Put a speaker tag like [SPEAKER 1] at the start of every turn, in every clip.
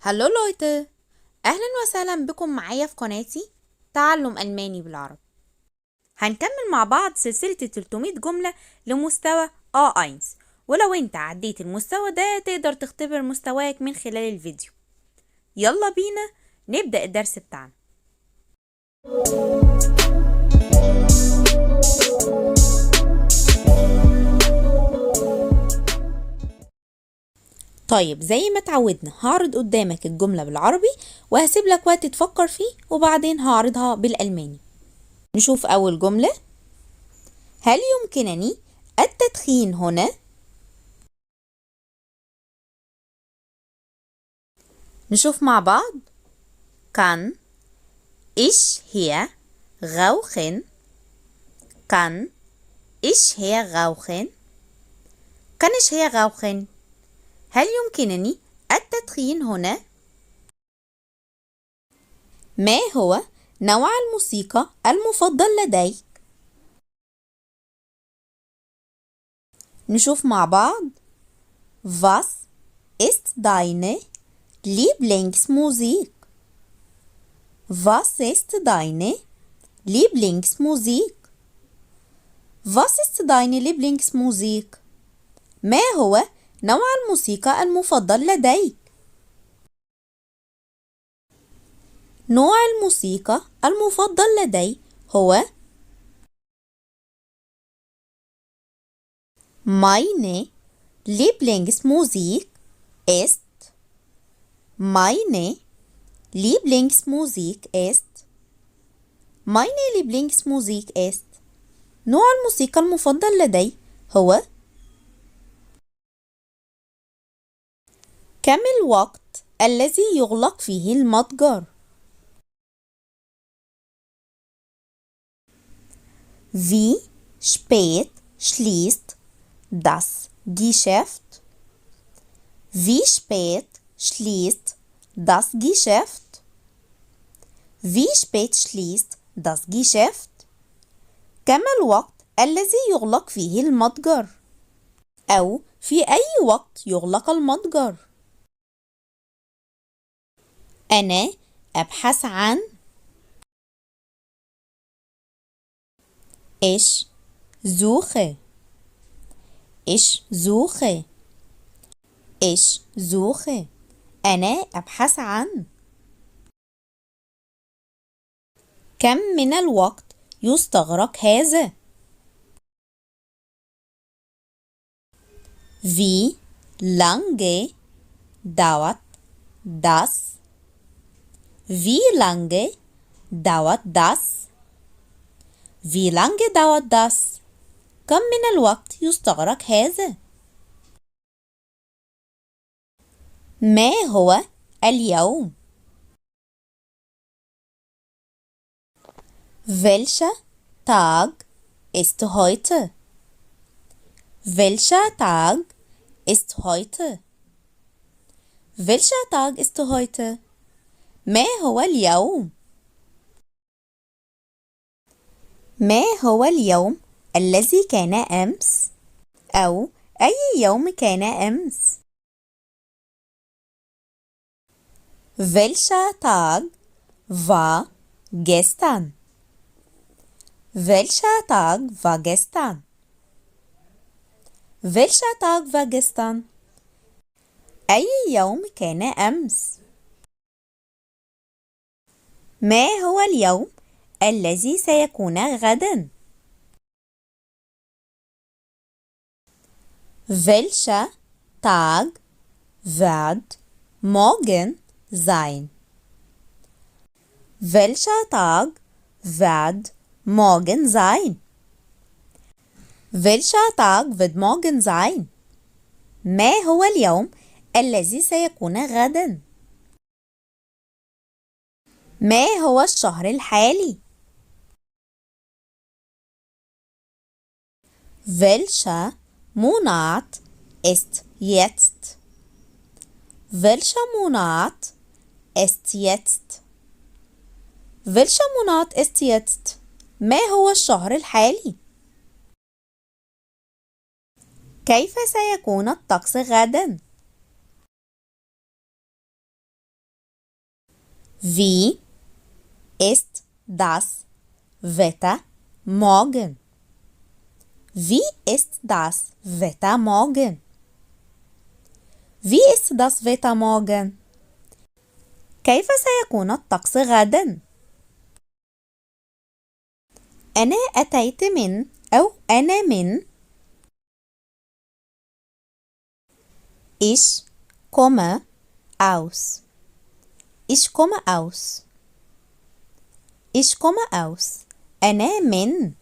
[SPEAKER 1] هلو لويتر، أهلا وسهلا بكم معايا في قناتي تعلم ألماني بالعربي. هنكمل مع بعض سلسلة 300 جملة لمستوى A1. ولو انت عديت المستوى ده تقدر تختبر مستواك من خلال الفيديو. يلا بينا نبدأ الدرس بتاعنا. طيب زي ما اتعودنا هعرض قدامك الجملة بالعربي وهسيب لك وقت تفكر فيه وبعدين هعرضها بالألماني. نشوف أول جملة: هل يمكنني التدخين هنا؟ نشوف مع بعض. Kann ich hier rauchen? Kann ich hier rauchen? Kann ich hier rauchen؟ هل يمكنني التدخين هنا؟ ما هو نوع الموسيقى المفضل لديك؟ نشوف مع بعض. Was ist deine Lieblingsmusik? Was ist deine Lieblingsmusik? Was ist deine Lieblingsmusik؟ ما هو نوع الموسيقى المفضل لديك؟ نوع الموسيقى المفضل لدي هو Meine Lieblingsmusik ist Meine Lieblingsmusik ist Meine Lieblingsmusik ist نوع الموسيقى المفضل لدي هو كم الوقت الذي يغلق فيه المتجر؟ Wie spät schließt das Geschäft? Wie spät schließt das Geschäft? Wie spät schließt das Geschäft؟ كم الوقت الذي يغلق فيه المتجر؟ أو في أي وقت يغلق المتجر؟ أنا أبحث عن Ich suche. Ich suche. Ich suche. أنا أبحث عن. كم من الوقت يستغرق هذا؟ Wie lange dauert das? Wie lange dauert das? Wie lange dauert das؟ كم من الوقت يستغرق هذا؟ ما هو اليوم؟ Welcher Tag ist heute? Welcher Tag ist heute? Welcher Tag ist heute؟ ما هو اليوم؟ ما هو اليوم الذي كان أمس؟ أو أي يوم كان أمس؟ Welcher Tag war gestern? Welcher Tag war gestern? Welcher Tag war gestern؟ أي يوم كان أمس؟ ما هو اليوم الذي سيكون غدا؟ Welcher Tag wird morgen sein? Welcher Tag wird morgen sein? Welcher Tag wird morgen sein؟ ما هو اليوم الذي سيكون غدا؟ ما هو الشهر الحالي؟ Welcher Monat ist jetzt? Welcher Monat ist jetzt؟ Welcher Monat ist jetzt؟ ما هو الشهر الحالي؟ كيف سيكون الطقس غدا؟ Wie ist das Wetter morgen? Wie ist das Wetter morgen? Wie ist das Wetter morgen? كيف سيكون الطقس غدا؟ أنا أتيت من أو أنا من Ich komme aus. Ich komme aus. Ich komme aus. أنا من.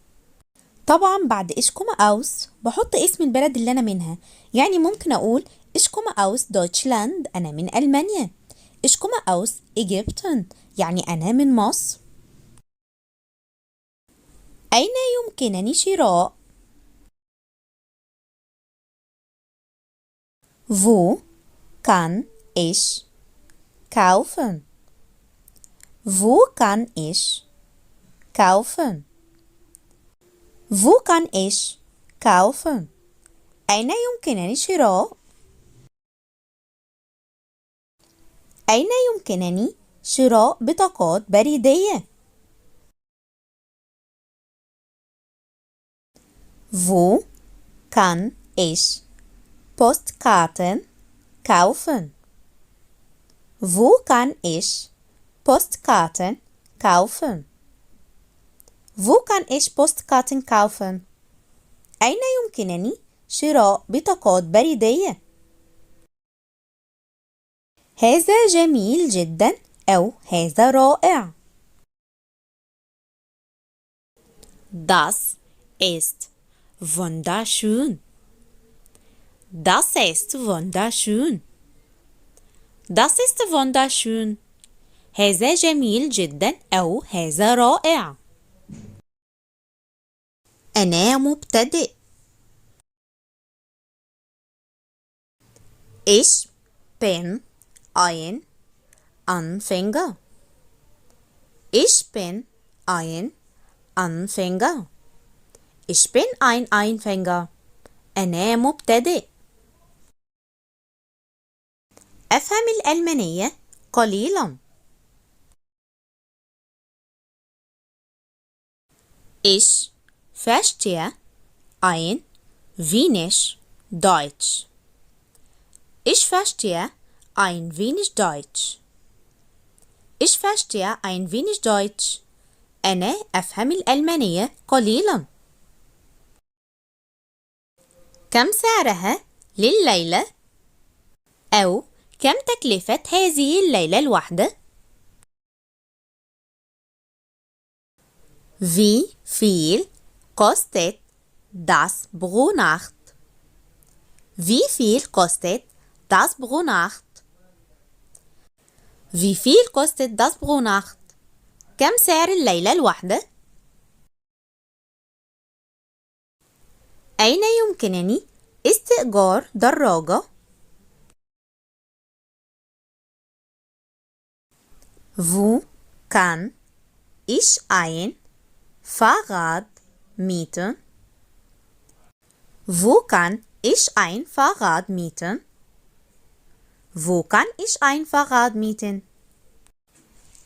[SPEAKER 1] طبعا بعد ich komme aus بحط اسم البلد اللي أنا منها، يعني ممكن أقول ich komme aus Deutschland، أنا من ألمانيا. ich komme aus Ägypten، يعني أنا من مصر. أين يمكنني شراء؟ Wo kann ich kaufen? Wo kann ich kaufen? Wo kann ich kaufen? أين يمكنني شراء؟ أين يمكنني شراء بطاقات بريدية؟ Wo kann ich Postkarten kaufen? Wo kann ich Postkarten kaufen? Wo kann ich Postkarten kaufen? أين يمكنني شراء بطاقات بريدية؟ هذا جميل جدا أو هذا رائع. Das ist wunderschön. Das ist wunderschön. Das ist wunderschön. هذا جميل جدا أو هذا رائع. أنا مبتدئ. Ich bin ein Anfänger. Ich bin ein Anfänger. Ich bin ein Anfänger. أنا مبتدئ. أفهم الألمانية قليلا. Ich verstehe ein wenig Deutsch. Ich verstehe ein wenig Deutsch. Ich verstehe ein wenig Deutsch. أنا أفهم الألمانية قليلا. كم سعرها لليلة؟ أو كم تكلفة هذه الليلة الواحدة؟ Wie viel kostet das pro Nacht? Wie viel kostet das pro Nacht? Wie viel kostet das pro Nacht? كم سعر الليلة الواحدة؟ أين يمكنني استئجار دراجة؟ Wo kann ich ein Fahrrad mieten? Wo kann ich ein Fahrrad mieten? Wo kann ich ein Fahrrad mieten?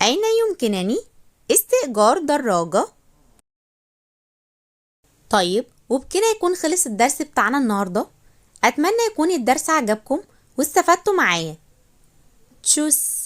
[SPEAKER 1] أين يمكنني استئجار دراجة؟ طيب وبكده يكون خلص الدرس بتاعنا النهاردة. أتمنى يكون الدرس عجبكم واستفدتوا معايا. تشوس.